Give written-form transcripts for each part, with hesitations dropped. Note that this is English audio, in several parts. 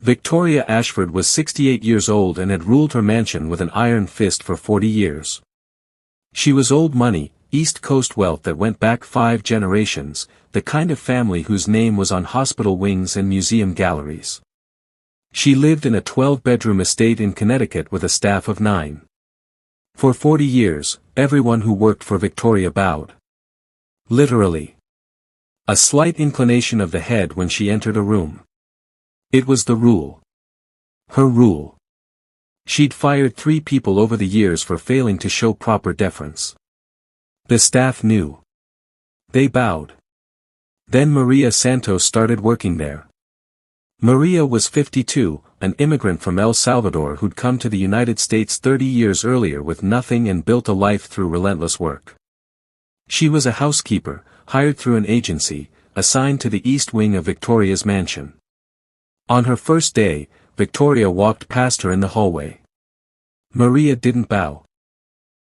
Victoria Ashford was 68 years old and had ruled her mansion with an iron fist for 40 years. She was old money, East Coast wealth that went back 5 generations, the kind of family whose name was on hospital wings and museum galleries. She lived in a 12-bedroom estate in Connecticut with a staff of 9. For 40 years, everyone who worked for Victoria bowed. Literally. A slight inclination of the head when she entered a room. It was the rule. Her rule. She'd fired 3 people over the years for failing to show proper deference. The staff knew. They bowed. Then Maria Santos started working there. Maria was 52, an immigrant from El Salvador who'd come to the United States 30 years earlier with nothing and built a life through relentless work. She was a housekeeper, hired through an agency, assigned to the east wing of Victoria's mansion. On her first day, Victoria walked past her in the hallway. Maria didn't bow.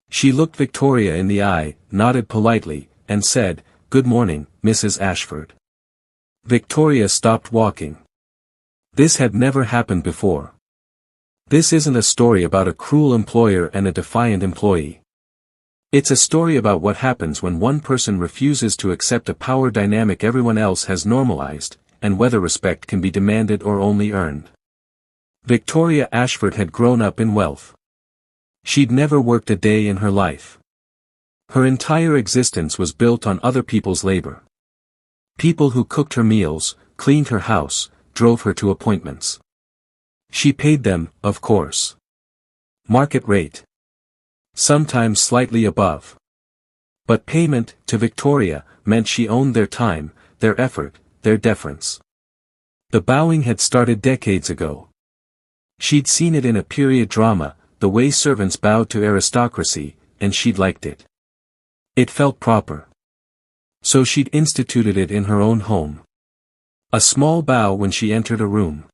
She looked Victoria in the eye, nodded politely, and said, "Good morning, Mrs. Ashford." Victoria stopped walking. This had never happened before. This isn't a story about a cruel employer and a defiant employee. It's a story about what happens when one person refuses to accept a power dynamic everyone else has normalized, and whether respect can be demanded or only earned. Victoria Ashford had grown up in wealth. She'd never worked a day in her life. Her entire existence was built on other people's labor. People who cooked her meals, cleaned her house, drove her to appointments. She paid them, of course. Market rate. Sometimes slightly above. But payment, to Victoria, meant she owned their time, their effort, their deference. The bowing had started decades ago. She'd seen it in a period drama, the way servants bowed to aristocracy, and she'd liked it. It felt proper. So she'd instituted it in her own home. A small bow when she entered a room.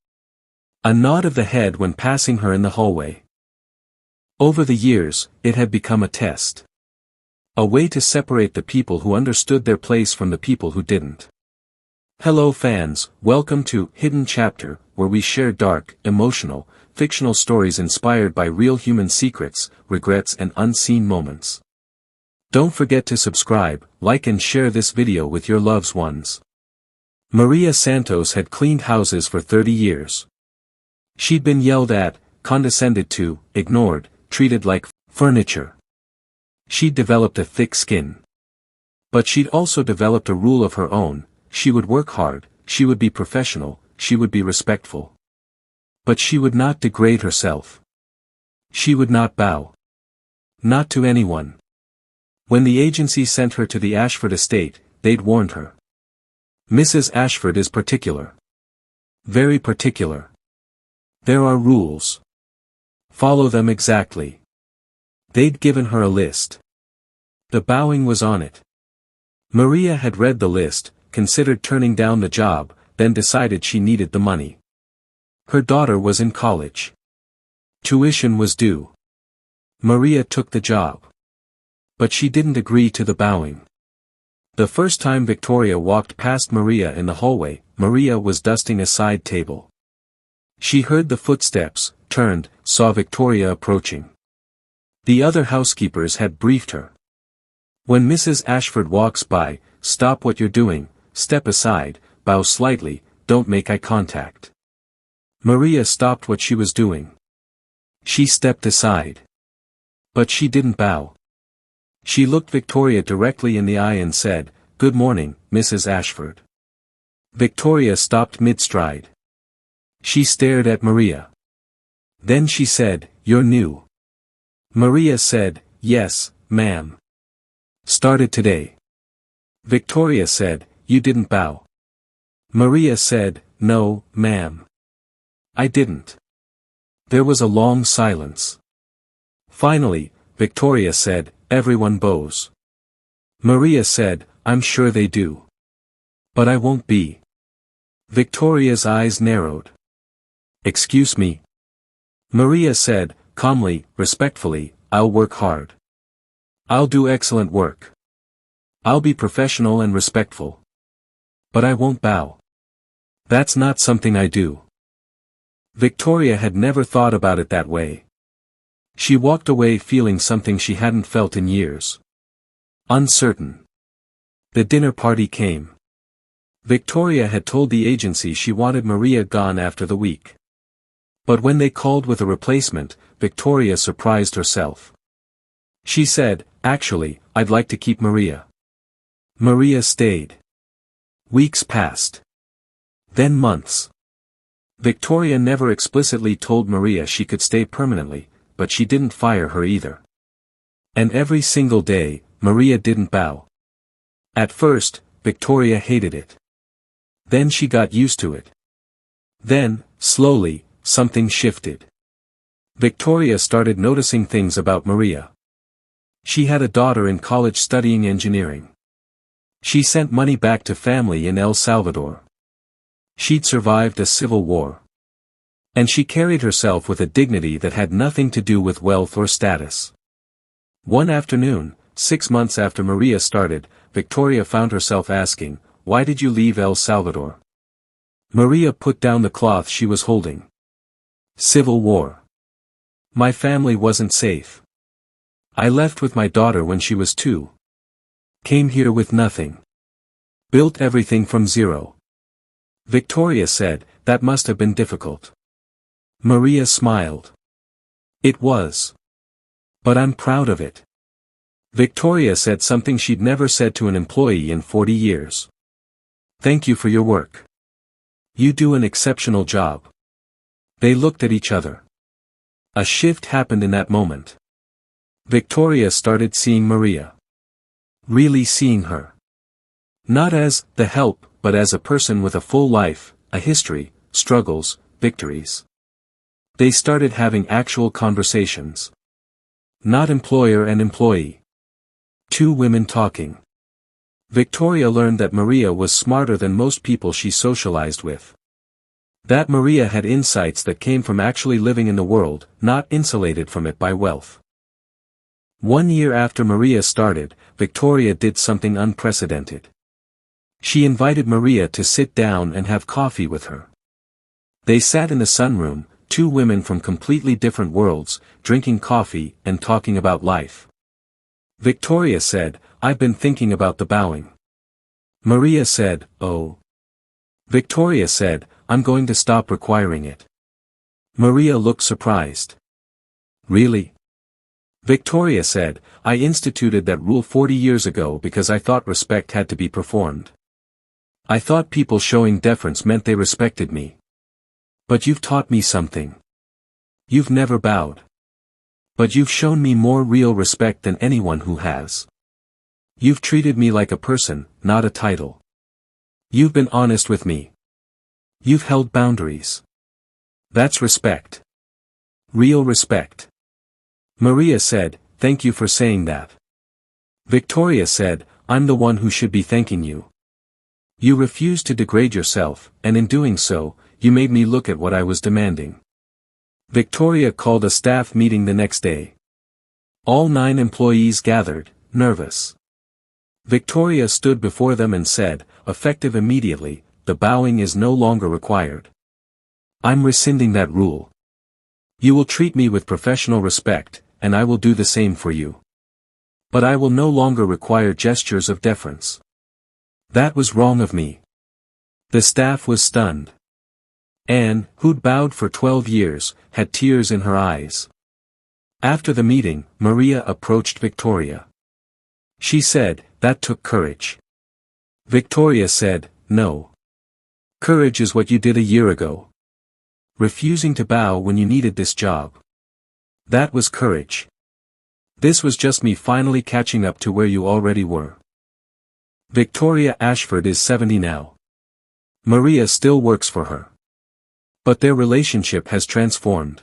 A nod of the head when passing her in the hallway. Over the years, it had become a test. A way to separate the people who understood their place from the people who didn't. Hello fans, welcome to Hidden Chapter, where we share dark, emotional, fictional stories inspired by real human secrets, regrets and unseen moments. Don't forget to subscribe, like and share this video with your loved ones. Maria Santos had cleaned houses for 30 years. She'd been yelled at, condescended to, ignored, treated like furniture. She'd developed a thick skin. But she'd also developed a rule of her own: she would work hard, she would be professional, she would be respectful. But she would not degrade herself. She would not bow. Not to anyone. When the agency sent her to the Ashford estate, they'd warned her. Mrs. Ashford is particular. Very particular. There are rules. Follow them exactly. They'd given her a list. The bowing was on it. Maria had read the list, considered turning down the job, then decided she needed the money. Her daughter was in college. Tuition was due. Maria took the job. But she didn't agree to the bowing. The first time Victoria walked past Maria in the hallway, Maria was dusting a side table. She heard the footsteps, turned, saw Victoria approaching. The other housekeepers had briefed her. When Mrs. Ashford walks by, stop what you're doing, step aside, bow slightly, don't make eye contact. Maria stopped what she was doing. She stepped aside. But she didn't bow. She looked Victoria directly in the eye and said, "Good morning, Mrs. Ashford." Victoria stopped mid-stride. She stared at Maria. Then she said, "You're new." Maria said, "Yes, ma'am." "Started today." Victoria said, "You didn't bow." Maria said, "No, ma'am. I didn't." There was a long silence. Finally, Victoria said, "Everyone bows." Maria said, "I'm sure they do. But I won't be." Victoria's eyes narrowed. "Excuse me." Maria said, calmly, respectfully, "I'll work hard. I'll do excellent work. I'll be professional and respectful. But I won't bow. That's not something I do." Victoria had never thought about it that way. She walked away feeling something she hadn't felt in years. Uncertain. The dinner party came. Victoria had told the agency she wanted Maria gone after the week. But when they called with a replacement, Victoria surprised herself. She said, "Actually, I'd like to keep Maria." Maria stayed. Weeks passed. Then months. Victoria never explicitly told Maria she could stay permanently, but she didn't fire her either. And every single day, Maria didn't bow. At first, Victoria hated it. Then she got used to it. Then, slowly, something shifted. Victoria started noticing things about Maria. She had a daughter in college studying engineering. She sent money back to family in El Salvador. She'd survived a civil war. And she carried herself with a dignity that had nothing to do with wealth or status. One afternoon, 6 months after Maria started, Victoria found herself asking, "Why did you leave El Salvador?" Maria put down the cloth she was holding. "Civil war. My family wasn't safe. I left with my daughter when she was 2. Came here with nothing. Built everything from zero." Victoria said, "That must have been difficult." Maria smiled. "It was. But I'm proud of it." Victoria said something she'd never said to an employee in 40 years. "Thank you for your work. You do an exceptional job." They looked at each other. A shift happened in that moment. Victoria started seeing Maria. Really seeing her. Not as the help, but as a person with a full life, a history, struggles, victories. They started having actual conversations. Not employer and employee. 2 women talking. Victoria learned that Maria was smarter than most people she socialized with. That Maria had insights that came from actually living in the world, not insulated from it by wealth. 1 year after Maria started, Victoria did something unprecedented. She invited Maria to sit down and have coffee with her. They sat in the sunroom, 2 women from completely different worlds, drinking coffee and talking about life. Victoria said, "I've been thinking about the bowing." Maria said, "Oh." Victoria said, "I'm going to stop requiring it." Maria looked surprised. "Really?" Victoria said, "I instituted that rule 40 years ago because I thought respect had to be performed. I thought people showing deference meant they respected me. But you've taught me something. You've never bowed. But you've shown me more real respect than anyone who has. You've treated me like a person, not a title. You've been honest with me. You've held boundaries. That's respect. Real respect." Maria said, "Thank you for saying that." Victoria said, "I'm the one who should be thanking you. You refused to degrade yourself, and in doing so, you made me look at what I was demanding." Victoria called a staff meeting the next day. All 9 employees gathered, nervous. Victoria stood before them and said, effective immediately, "The bowing is no longer required. I'm rescinding that rule. You will treat me with professional respect, and I will do the same for you. But I will no longer require gestures of deference. That was wrong of me." The staff was stunned. Anne, who'd bowed for 12 years, had tears in her eyes. After the meeting, Maria approached Victoria. She said, "That took courage." Victoria said, "No. Courage is what you did a year ago. Refusing to bow when you needed this job. That was courage. This was just me finally catching up to where you already were." Victoria Ashford is 70 now. Maria still works for her. But their relationship has transformed.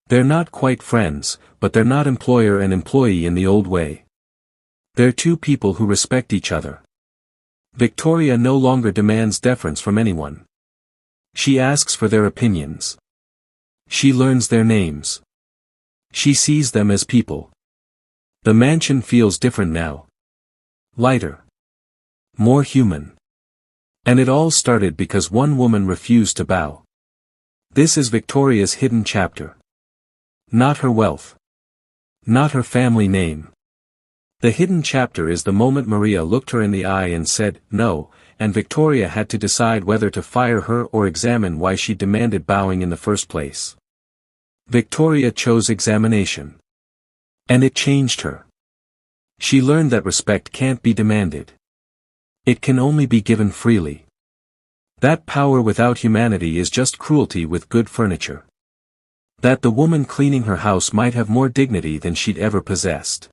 They're not quite friends, but they're not employer and employee in the old way. They're 2 people who respect each other. Victoria no longer demands deference from anyone. She asks for their opinions. She learns their names. She sees them as people. The mansion feels different now. Lighter. More human. And it all started because one woman refused to bow. This is Victoria's hidden chapter. Not her wealth. Not her family name. The hidden chapter is the moment Maria looked her in the eye and said, no, and Victoria had to decide whether to fire her or examine why she demanded bowing in the first place. Victoria chose examination. And it changed her. She learned that respect can't be demanded. It can only be given freely. That power without humanity is just cruelty with good furniture. That the woman cleaning her house might have more dignity than she'd ever possessed.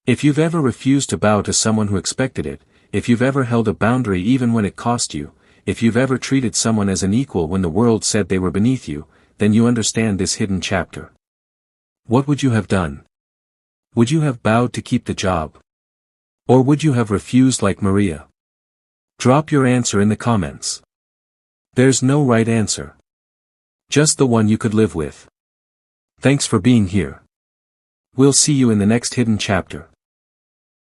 If you've ever refused to bow to someone who expected it, if you've ever held a boundary even when it cost you, if you've ever treated someone as an equal when the world said they were beneath you, then you understand this hidden chapter. What would you have done? Would you have bowed to keep the job? Or would you have refused like Maria? Drop your answer in the comments. There's no right answer. Just the one you could live with. Thanks for being here. We'll see you in the next hidden chapter.